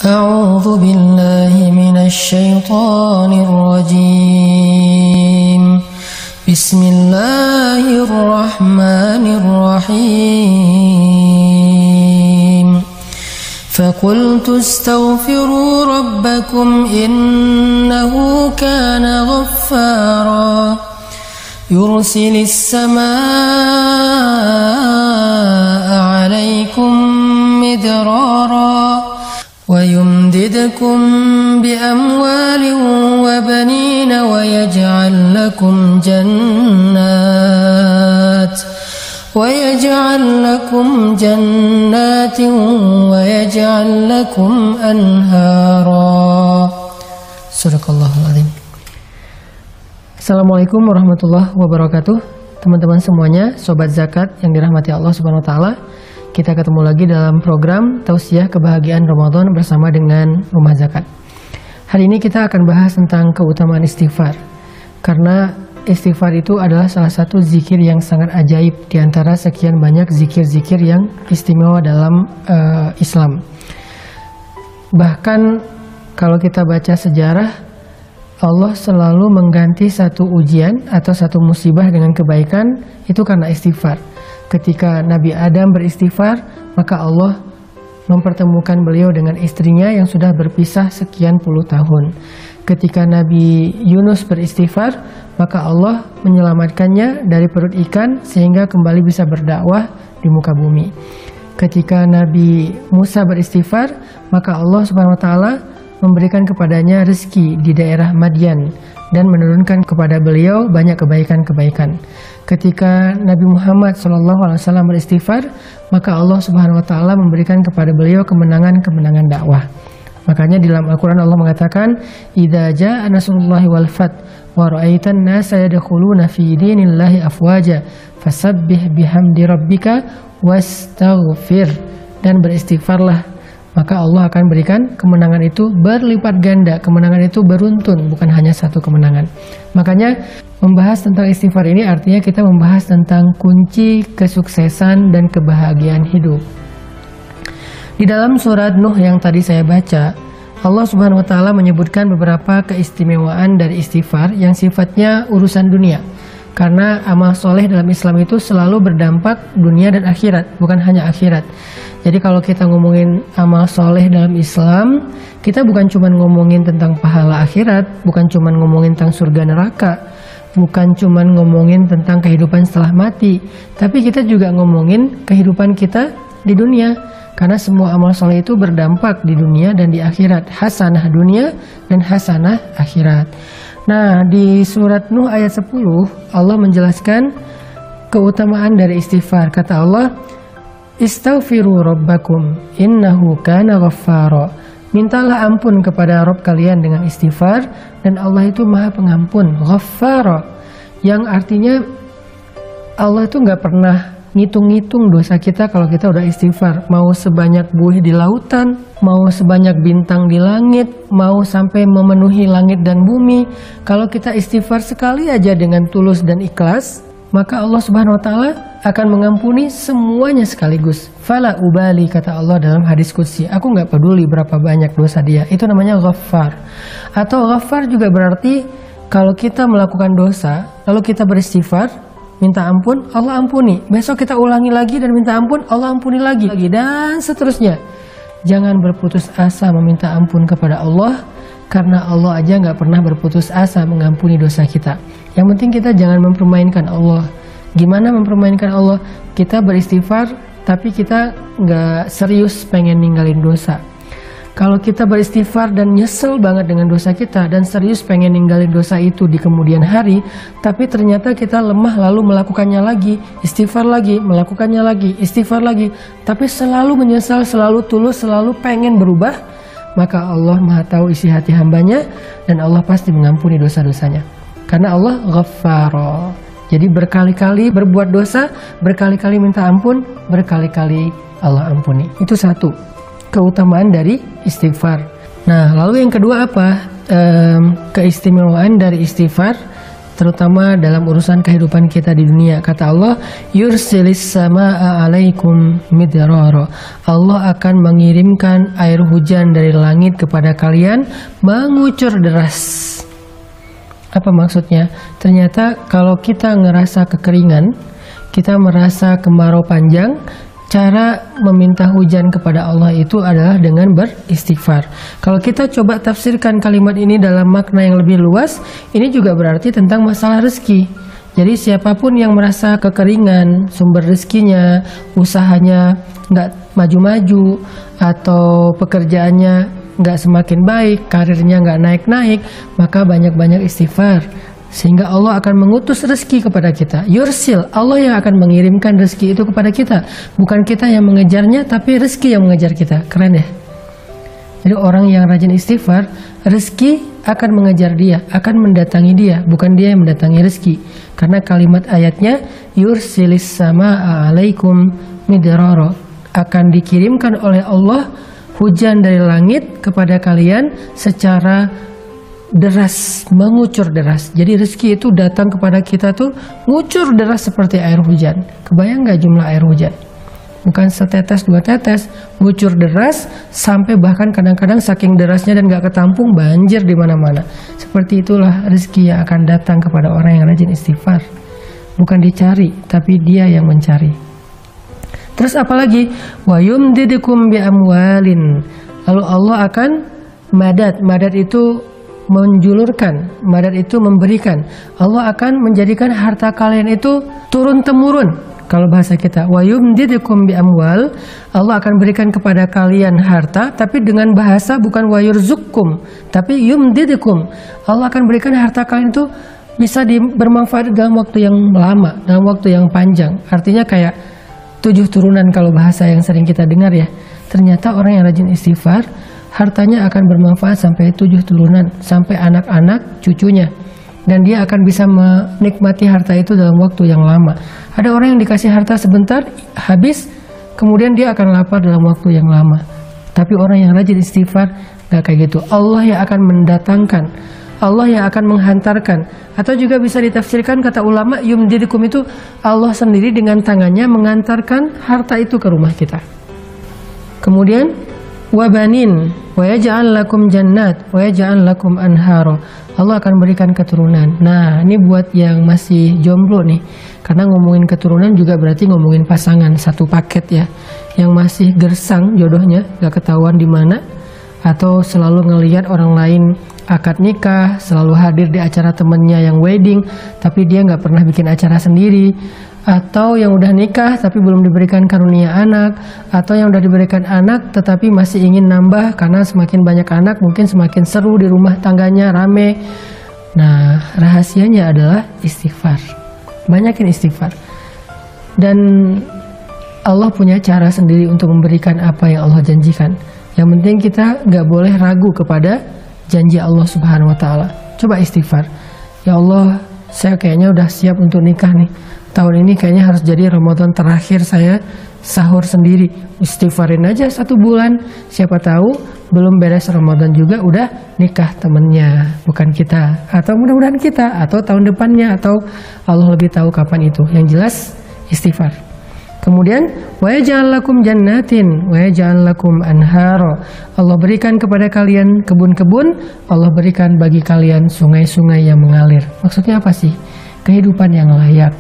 أعوذ بالله من الشيطان الرجيم بسم الله الرحمن الرحيم فقلت استغفروا ربكم إنه كان غفارا يرسل السماء عليكم مدرارا ويمددكم بأموال وبنين ويجعل لكم جنات ويجعل لكم أنهارا. Sadaqallahul Azim. Assalamualaikum warahmatullahi wabarakatuh. Teman-teman semuanya, sobat zakat yang dirahmati Allah Subhanahu wa taala. Kita ketemu lagi dalam program Tausiah Kebahagiaan Ramadan bersama dengan Rumah Zakat. Hari ini kita akan bahas tentang keutamaan istighfar. Karena istighfar itu adalah salah satu zikir yang sangat ajaib di antara sekian banyak zikir-zikir yang istimewa dalam Islam. Bahkan kalau kita baca sejarah, Allah selalu mengganti satu ujian atau satu musibah dengan kebaikan itu karena istighfar. Ketika Nabi Adam beristighfar, maka Allah mempertemukan beliau dengan istrinya yang sudah berpisah sekian puluh tahun. Ketika Nabi Yunus beristighfar, maka Allah menyelamatkannya dari perut ikan sehingga kembali bisa berdakwah di muka bumi. Ketika Nabi Musa beristighfar, maka Allah Subhanahu wa taala memberikan kepadanya rezeki di daerah Madian dan menurunkan kepada beliau banyak kebaikan-kebaikan. Ketika Nabi Muhammad SAW beristighfar, maka Allah Subhanahu wa taala memberikan kepada beliau kemenangan-kemenangan dakwah. Makanya di dalam Al-Qur'an Allah mengatakan, "Idza jaa nasrullahi wal fath wa ra'aitan nasa yadkhuluna fi dinillahi afwaja fasabbih bihamdi rabbika wastaghfir." Dan beristighfarlah, maka Allah akan berikan kemenangan itu berlipat ganda. Kemenangan itu beruntun, bukan hanya satu kemenangan. Makanya membahas tentang istighfar ini artinya kita membahas tentang kunci kesuksesan dan kebahagiaan hidup. Di dalam surat Nuh yang tadi saya baca, Allah Subhanahu wa taala menyebutkan beberapa keistimewaan dari istighfar yang sifatnya urusan dunia. Karena amal soleh dalam Islam itu selalu berdampak dunia dan akhirat, bukan hanya akhirat. Jadi kalau kita ngomongin amal soleh dalam Islam, kita bukan cuma ngomongin tentang pahala akhirat, bukan cuma ngomongin tentang surga neraka, bukan cuma ngomongin tentang kehidupan setelah mati, tapi kita juga ngomongin kehidupan kita di dunia. Karena semua amal soleh itu berdampak di dunia dan di akhirat, hasanah dunia dan hasanah akhirat. Nah, di surat Nuh ayat 10, Allah menjelaskan keutamaan dari istighfar. Kata Allah, "Istaghfiru rabbakum innahu kana ghaffara." Mintalah ampun kepada Rabb kalian dengan istighfar, dan Allah itu Maha Pengampun, Ghaffara, yang artinya Allah itu nggak pernah ngitung-ngitung dosa kita kalau kita udah istighfar. Mau sebanyak buih di lautan, mau sebanyak bintang di langit, mau sampai memenuhi langit dan bumi, kalau kita istighfar sekali aja dengan tulus dan ikhlas, maka Allah Subhanahu wa taala akan mengampuni semuanya sekaligus. Fala ubali, kata Allah dalam hadis qudsi, aku nggak peduli berapa banyak dosa dia. Itu namanya Ghaffar. Atau Ghaffar juga berarti kalau kita melakukan dosa lalu kita beristighfar, minta ampun, Allah ampuni. Besok kita ulangi lagi dan minta ampun, Allah ampuni lagi, dan seterusnya. Jangan berputus asa meminta ampun kepada Allah, karena Allah aja nggak pernah berputus asa mengampuni dosa kita. Yang penting kita jangan mempermainkan Allah. Gimana mempermainkan Allah? Kita beristighfar, tapi kita nggak serius pengen ninggalin dosa. Kalau kita beristighfar dan nyesel banget dengan dosa kita dan serius pengen ninggalin dosa itu di kemudian hari, tapi ternyata kita lemah lalu melakukannya lagi, istighfar lagi, melakukannya lagi, istighfar lagi, tapi selalu menyesal, selalu tulus, selalu pengen berubah, maka Allah Maha tahu isi hati hambanya dan Allah pasti mengampuni dosa-dosanya. Karena Allah Ghaffara. Jadi berkali-kali berbuat dosa, berkali-kali minta ampun, berkali-kali Allah ampuni. Itu satu keutamaan dari istighfar. Nah, lalu yang kedua apa? Keistimewaan dari istighfar terutama dalam urusan kehidupan kita di dunia. Kata Allah, yursilis samaa alaikum midrara. Allah akan mengirimkan air hujan dari langit kepada kalian mengucur deras. Apa maksudnya? Ternyata kalau kita ngerasa kekeringan, kita merasa kemarau panjang, cara meminta hujan kepada Allah itu adalah dengan beristighfar. Kalau kita coba tafsirkan kalimat ini dalam makna yang lebih luas, ini juga berarti tentang masalah rezeki. Jadi siapapun yang merasa kekeringan, sumber rezekinya, usahanya nggak maju-maju, atau pekerjaannya nggak semakin baik, karirnya nggak naik-naik, maka banyak-banyak istighfar. Sehingga Allah akan mengutus rezeki kepada kita. Yursil, Allah yang akan mengirimkan rezeki itu kepada kita. Bukan kita yang mengejarnya, tapi rezeki yang mengejar kita. Keren ya? Jadi orang yang rajin istighfar, rezeki akan mengejar dia, akan mendatangi dia, bukan dia yang mendatangi rezeki. Karena kalimat ayatnya, yursilis samaa alaikum midrara, akan dikirimkan oleh Allah hujan dari langit kepada kalian secara deras, mengucur deras. Jadi rezeki itu datang kepada kita tuh ngucur deras seperti air hujan. Kebayang nggak jumlah air hujan? Bukan setetes dua tetes, ngucur deras sampai bahkan kadang-kadang saking derasnya dan nggak ketampung banjir di mana-mana. Seperti itulah rezeki yang akan datang kepada orang yang rajin istighfar. Bukan dicari, tapi dia yang mencari. Terus apalagi? Wa yumdidukum bi amwalin. Lalu Allah akan madad itu menjulurkan, madad itu memberikan. Allah akan menjadikan harta kalian itu turun-temurun. Kalau bahasa kita, wa yumdidukum bi amwal, Allah akan berikan kepada kalian harta, tapi dengan bahasa bukan wa yurzukum, tapi yumdidukum. Allah akan berikan harta kalian itu bisa bermanfaat dalam waktu yang lama, dalam waktu yang panjang. Artinya kayak 7 turunan kalau bahasa yang sering kita dengar ya. Ternyata orang yang rajin istighfar, hartanya akan bermanfaat sampai 7 turunan, sampai anak-anak cucunya. Dan dia akan bisa menikmati harta itu dalam waktu yang lama. Ada orang yang dikasih harta sebentar, habis, kemudian dia akan lapar dalam waktu yang lama. Tapi orang yang rajin istighfar, gak kayak gitu. Allah yang akan mendatangkan, Allah yang akan menghantarkan. Atau juga bisa ditafsirkan kata ulama, yumdidukum itu Allah sendiri dengan tangannya mengantarkan harta itu ke rumah kita. Kemudian wabanin wa yaj'al lakum jannat wa yaj'al lakum anhara. Allah akan berikan keturunan. Nah, ini buat yang masih jomblo nih. Karena ngomongin keturunan juga berarti ngomongin pasangan, satu paket ya. Yang masih gersang jodohnya, gak ketahuan di mana, atau selalu ngelihat orang lain akad nikah, selalu hadir di acara temennya yang wedding, tapi dia nggak pernah bikin acara sendiri, atau yang udah nikah tapi belum diberikan karunia anak, atau yang udah diberikan anak tetapi masih ingin nambah karena semakin banyak anak mungkin semakin seru di rumah tangganya, rame. Nah, rahasianya adalah istighfar. Banyakin istighfar. Dan Allah punya cara sendiri untuk memberikan apa yang Allah janjikan. Yang penting kita nggak boleh ragu kepada janji Allah Subhanahu wa Ta'ala. Coba istighfar. Ya Allah, saya kayaknya udah siap untuk nikah nih. Tahun ini kayaknya harus jadi Ramadan terakhir saya sahur sendiri. Istighfarin aja 1 bulan. Siapa tahu belum beres Ramadan juga udah nikah temennya, bukan kita. Atau mudah-mudahan kita, atau tahun depannya, atau Allah lebih tahu kapan itu. Yang jelas istighfar. Kemudian wa yaj'al lakum jannatin wa yaj'al lakum anhara. Allah berikan kepada kalian kebun-kebun, Allah berikan bagi kalian sungai-sungai yang mengalir. Maksudnya apa sih? Kehidupan yang layak.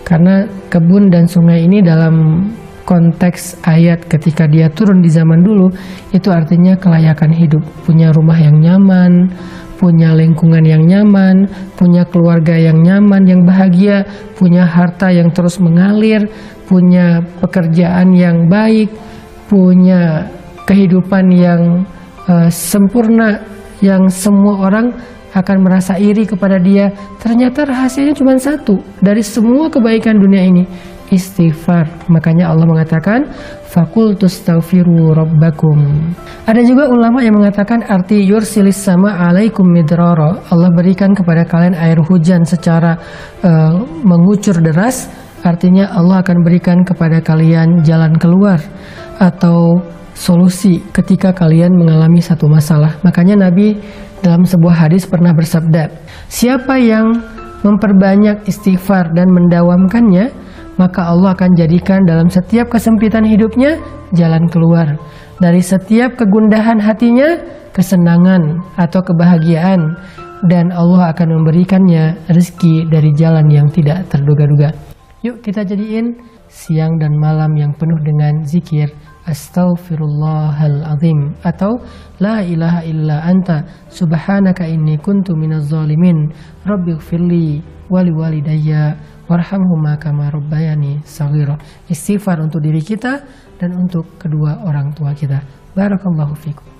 Karena kebun dan sungai ini dalam konteks ayat ketika dia turun di zaman dulu, itu artinya kelayakan hidup, punya rumah yang nyaman, punya lingkungan yang nyaman, punya keluarga yang nyaman, yang bahagia, punya harta yang terus mengalir, punya pekerjaan yang baik, punya kehidupan yang sempurna, yang semua orang akan merasa iri kepada dia. Ternyata rahasianya cuma satu dari semua kebaikan dunia ini, istighfar. Makanya Allah mengatakan fakultustaghfiru rabbakum. Ada juga ulama yang mengatakan arti yursilis sama alaikum midrara. Allah berikan kepada kalian air hujan secara mengucur deras. Artinya Allah akan berikan kepada kalian jalan keluar atau solusi ketika kalian mengalami satu masalah. Makanya Nabi dalam sebuah hadis pernah bersabda, siapa yang memperbanyak istighfar dan mendawamkannya, maka Allah akan jadikan dalam setiap kesempitan hidupnya jalan keluar. Dari setiap kegundahan hatinya, kesenangan atau kebahagiaan. Dan Allah akan memberikannya rezeki dari jalan yang tidak terduga-duga. Yuk kita jadiin siang dan malam yang penuh dengan zikir Astaghfirullahaladzim atau La ilaha illa anta subhanaka inni kuntu minaz zalimin rabbighfirli wali walidayya warhamhuma kama rabbayani shaghira. Istighfar untuk diri kita dan untuk kedua orang tua kita. Barakallahu fikum.